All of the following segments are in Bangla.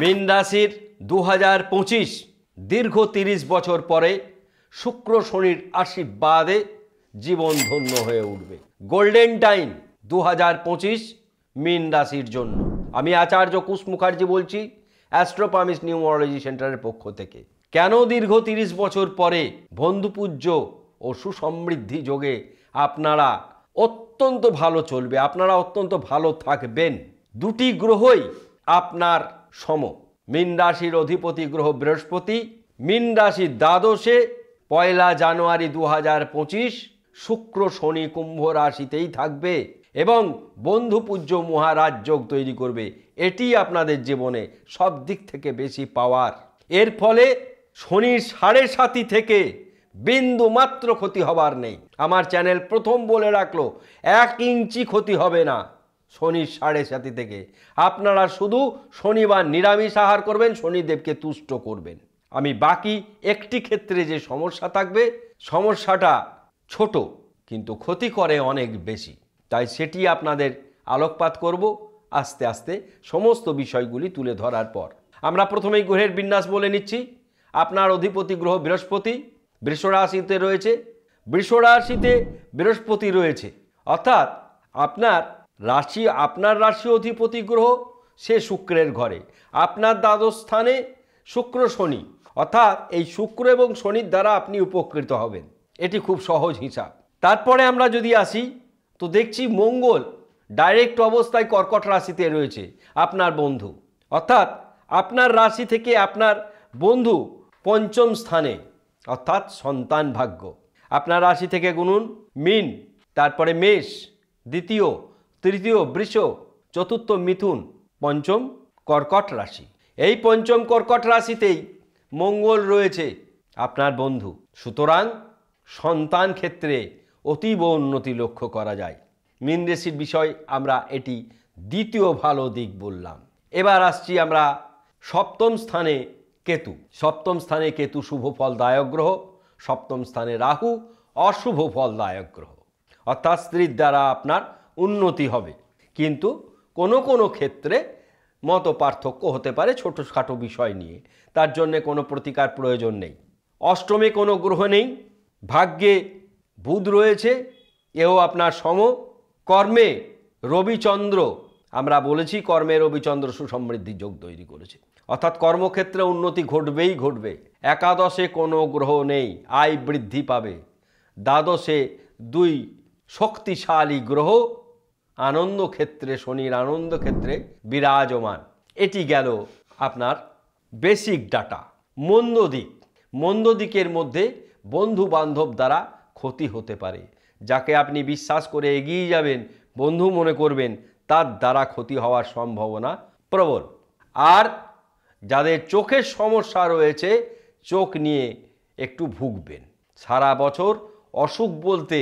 মীন রাশির 2025 দীর্ঘ 30 বছর পরে শুক্র শনির আশীর্বাদে জীবন ধন্য হয়ে উঠবে। গোল্ডেন টাইম 2025 মীন রাশির জন্য। আমি আচার্য কুশ মুখার্জি বলছি অ্যাস্ট্রোপামিস নিউমোরোলজি সেন্টারের পক্ষ থেকে। কেন দীর্ঘ 30 বছর পরে বন্ধুপূজ্য ও সুসমৃদ্ধি যোগে আপনারা অত্যন্ত ভালো চলবে, আপনারা অত্যন্ত ভালো থাকবেন। দুটি গ্রহই আপনার সম। মীন রাশির অধিপতি গ্রহ বৃহস্পতি মীন রাশির দ্বাদশে 1 জানুয়ারি 2025 শুক্র শনি কুম্ভ রাশিতেই থাকবে এবং বন্ধুপূজ্য মহারাজ যোগ তৈরি করবে। এটি আপনাদের জীবনে সব দিক থেকে বেশি পাওয়ার। এর ফলে শনির 7.5 থেকে বিন্দু মাত্র ক্ষতি হবার নেই। আমার চ্যানেল প্রথম বলে রাখলো 1 ইঞ্চি ক্ষতি হবে না শনির 7.5 থেকে। আপনারা শুধু শনিবার নিরামিষ আহার করবেন, শনিদেবকে তুষ্ট করবেন। আমি বাকি একটি ক্ষেত্রে যে সমস্যা থাকবে, সমস্যাটা ছোট কিন্তু ক্ষতি করে অনেক বেশি, তাই সেটি আপনাদের আলোকপাত করব আস্তে আস্তে সমস্ত বিষয়গুলি তুলে ধরার পর। আমরা প্রথমেই গ্রহের বিন্যাস বলে নিচ্ছি। আপনার অধিপতি গ্রহ বৃহস্পতি বৃষ রাশিতে রয়েছে। বৃষ রাশিতে বৃহস্পতি রয়েছে অর্থাৎ আপনার রাশি অধিপতি গ্রহ সে শুক্রের ঘরে। আপনার দ্বাদশ স্থানে শুক্র শনি, অর্থাৎ এই শুক্র এবং শনির দ্বারা আপনি উপকৃত হবেন। এটি খুব সহজ হিসাব। তারপরে আমরা যদি আসি তো দেখছি মঙ্গল ডাইরেক্ট অবস্থায় কর্কট রাশিতে রয়েছে, আপনার বন্ধু, অর্থাৎ আপনার রাশি থেকে আপনার বন্ধু পঞ্চম স্থানে, অর্থাৎ সন্তান ভাগ্য। আপনার রাশি থেকে গুনুন মীন, তারপরে মেষ, দ্বিতীয়, তৃতীয় বৃষ, চতুর্থ মিথুন, পঞ্চম কর্কট রাশি। এই পঞ্চম কর্কট রাশিতেই মঙ্গল রয়েছে আপনার বন্ধু। সুতরাং সন্তান ক্ষেত্রে অতীব উন্নতি লক্ষ্য করা যায়। মীন রাশির বিষয় আমরা এটি দ্বিতীয় ভালো দিক বললাম। এবার আসছি আমরা সপ্তম স্থানে কেতু। সপ্তম স্থানে কেতু শুভ ফলদায়ক গ্রহ। সপ্তম স্থানে রাহু অশুভ ফলদায়ক গ্রহ, অর্থাৎ স্ত্রীর দ্বারা আপনার উন্নতি হবে, কিন্তু কোনো কোনো ক্ষেত্রে মত পার্থক্য হতে পারে ছোটোখাটো বিষয় নিয়ে। তার জন্যে কোনো প্রতিকার প্রয়োজন নেই। অষ্টমে কোনো গ্রহ নেই, ভাগ্যে বুধ রয়েছে, এও আপনার সম। কর্মে রবিচন্দ্র, আমরা বলেছি কর্মে রবিচন্দ্র সুসমৃদ্ধি যোগ তৈরি করেছে, অর্থাৎ কর্মক্ষেত্রে উন্নতি ঘটবেই ঘটবে। একাদশে কোনো গ্রহ নেই, আয় বৃদ্ধি পাবে। দ্বাদশে 2 শক্তিশালী গ্রহ আনন্দ ক্ষেত্রে, শনির আনন্দ ক্ষেত্রে বিরাজমান। এটি গেল আপনার বেসিক ডাটা। মন্দ দিকের মধ্যে বন্ধু বান্ধব দ্বারা ক্ষতি হতে পারে। যাকে আপনি বিশ্বাস করে এগিয়ে যাবেন, বন্ধু মনে করবেন, তার দ্বারা ক্ষতি হওয়ার সম্ভাবনা প্রবল। আর যাদের চোখের সমস্যা রয়েছে, চোখ নিয়ে একটু ভুগবেন সারা বছর। অসুখ বলতে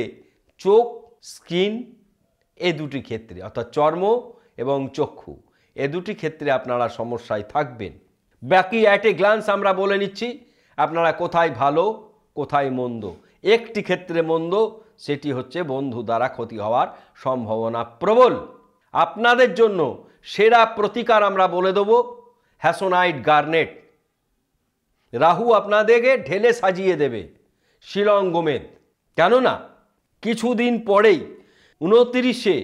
চোখ, স্কিন, এ দুটি ক্ষেত্রে, অর্থাৎ চর্ম এবং চক্ষু, এ দুটি ক্ষেত্রে আপনারা সমস্যায় থাকবেন। বাকি অ্যাট এ গ্লান্স আমরা বলে নিচ্ছি আপনারা কোথায় ভালো কোথায় মন্দ। একটি ক্ষেত্রে মন্দ, সেটি হচ্ছে বন্ধু দ্বারা ক্ষতি হওয়ার সম্ভাবনা প্রবল। আপনাদের জন্য সেরা প্রতিকার আমরা বলে দেব হ্যাসোনাইট গার্নেট। রাহু আপনাদেরকে ঢেলে সাজিয়ে দেবে শিলং গোমেদ। কেননা কিছুদিন পরেই 29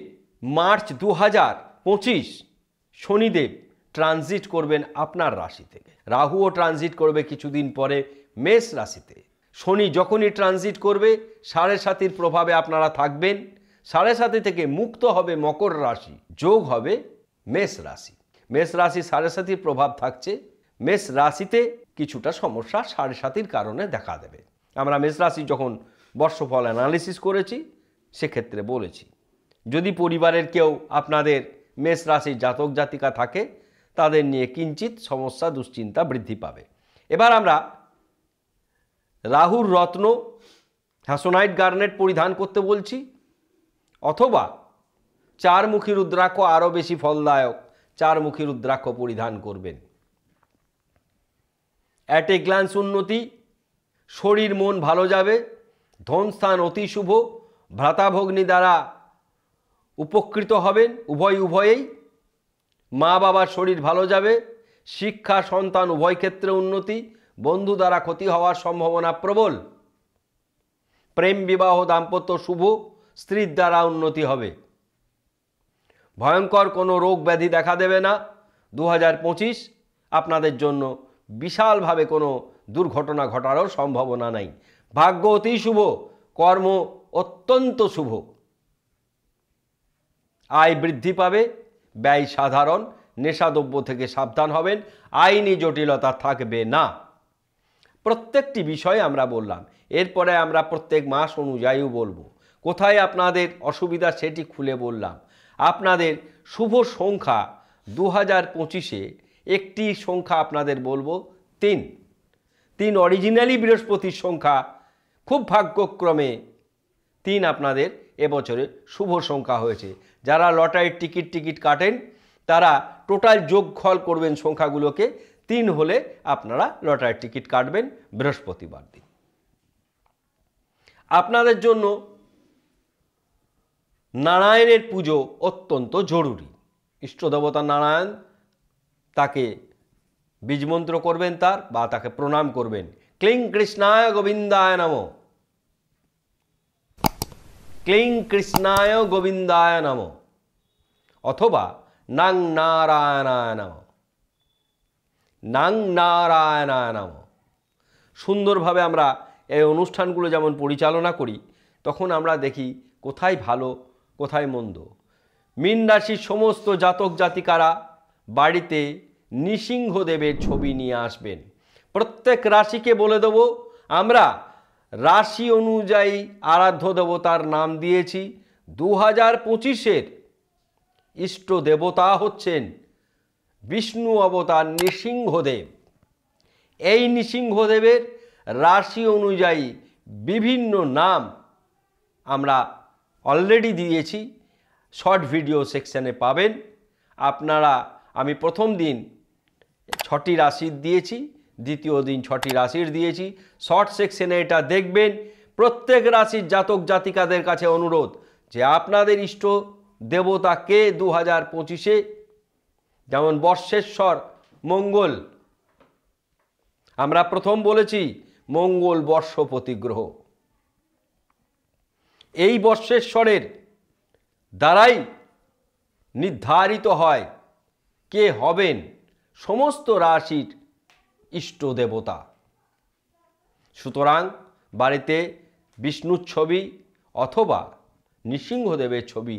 মার্চ 2025 শনিদেব ট্রানজিট করবেন আপনার রাশি থেকে। রাহুও ট্রানজিট করবে কিছুদিন পরে মেষ রাশিতে। শনি যখনই ট্রানজিট করবে 7.5 প্রভাবে আপনারা থাকবেন। 7.5 থেকে মুক্ত হবে মকর রাশি, যোগ হবে মেষ রাশি। মেষ রাশি 7.5 প্রভাব থাকছে। মেষ রাশিতে কিছুটা সমস্যা 7.5 কারণে দেখা দেবে। আমরা মেষ রাশি যখন বর্ষফল অ্যানালিসিস করেছি সেক্ষেত্রে বলেছি, যদি পরিবারের কেউ আপনাদের মেষ রাশির জাতক জাতিকা থাকে তাদের নিয়ে কিঞ্চিত সমস্যা দুশ্চিন্তা বৃদ্ধি পাবে। এবার আমরা রাহুর রত্ন হ্যাসোনাইট গার্নেট পরিধান করতে বলছি, অথবা 4মুখী রুদ্রাক্ষ, আরও বেশি ফলদায়ক 4মুখী রুদ্রাক্ষ পরিধান করবেন। অ্যাট এ গ্লান্স উন্নতি, শরীর মন ভালো যাবে। ধনস্থান অতি শুভ, ভ্রাতাভগ্নী দ্বারা উপকৃত হবেন উভয়েই। মা বাবার শরীর ভালো যাবে, শিক্ষা, সন্তান উভয় ক্ষেত্রে উন্নতি, বন্ধু দ্বারা ক্ষতি হওয়ার সম্ভাবনা প্রবল। প্রেম, বিবাহ, দাম্পত্য শুভ, স্ত্রীর দ্বারা উন্নতি হবে। ভয়ঙ্কর কোনো রোগ ব্যাধি দেখা দেবে না। 2025 আপনাদের জন্য বিশালভাবে কোনো দুর্ঘটনা ঘটারও সম্ভাবনা নাই। ভাগ্য অতি শুভ, কর্ম অত্যন্ত শুভ। আয় বৃদ্ধি পাবে, ব্যয় সাধারণ। নেশাদ্রব্য থেকে সাবধান হবেন, আইনি জটিলতা থাকবে না। প্রত্যেকটি বিষয় আমরা বললাম। এরপরে আমরা প্রত্যেক মাস অনুযায়ীও বলবো। কোথায় আপনাদের অসুবিধা সেটি খুলে বললাম। আপনাদের শুভ সংখ্যা 2025-এ একটি সংখ্যা আপনাদের বলবো 3। 3 অরিজিনালি বৃহস্পতির সংখ্যা, খুব ভাগ্যক্রমে 3 আপনাদের এবছরে শুভ সংখ্যা হয়েছে। যারা লটারির টিকিট কাটেন তারা টোটাল যোগফল করবেন সংখ্যাগুলোকে, 3 হলে আপনারা লটারির টিকিট কাটবেন বৃহস্পতিবার দিন। আপনাদের জন্য নারায়ণের পুজো অত্যন্ত জরুরি। ইষ্টদেবতা নারায়ণ, তাকে বীজমন্ত্র করবেন তার, বা তাকে প্রণাম করবেন। ক্লিং কৃষ্ণায় গোবিন্দায় নমঃ, ক্লিং কৃষ্ণায় গোবিন্দায় নমঃ, অথবা নাং নারায়ণায় নমঃ, নাং নারায়ণায় নমঃ। সুন্দরভাবে আমরা এই অনুষ্ঠানগুলো যেমন পরিচালনা করি, তখন আমরা দেখি কোথায় ভালো কোথায় মন্দ। মীন রাশির সমস্ত জাতক জাতিকারা বাড়িতে নৃসিংহদেবের ছবি নিয়ে আসবেন। প্রত্যেক রাশিকে বলে দেব, আমরা রাশি অনুযায়ী আরাধ্য দেবতার নাম দিয়েছি। 2025-এর ইষ্ট দেবতা হচ্ছেন বিষ্ণু অবতার নৃসিংহদেব। এই নৃসিংহদেবের রাশি অনুযায়ী বিভিন্ন নাম আমরা অলরেডি দিয়েছি, শর্ট ভিডিও সেকশানে পাবেন আপনারা। আমি প্রথম দিন 6টি রাশির দিয়েছি, দ্বিতীয় দিন 6টি রাশির দিয়েছি। শর্ট সেকশনে এটা দেখবেন। প্রত্যেক রাশির জাতক জাতিকাদের কাছে অনুরোধ যে আপনাদের ইষ্ট দেবতা কে 2025-এ। যেমন বর্ষেশ্বর মঙ্গল, আমরা প্রথম বলেছি মঙ্গল বর্ষপতি গ্রহ। এই বর্ষেশ্বরের দ্বারাই নির্ধারিত হয় কে হবেন সমস্ত রাশির ইষ্ট দেবতা। সুতরাং বাড়িতে বিষ্ণুর ছবি অথবা নৃসিংহদেবের ছবি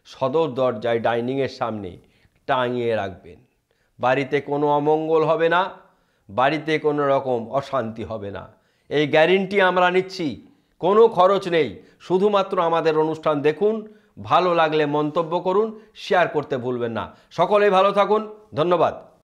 সদর দরজায় ডাইনিংয়ের সামনে টাঙিয়ে রাখবেন। বাড়িতে কোনো অমঙ্গল হবে না, বাড়িতে কোনো রকম অশান্তি হবে না, এই গ্যারেন্টি আমরা নিচ্ছি। কোনো খরচ নেই, শুধুমাত্র আমাদের অনুষ্ঠান দেখুন, ভালো লাগলে মন্তব্য করুন, শেয়ার করতে ভুলবেন না। সকলেই ভালো থাকুন, ধন্যবাদ।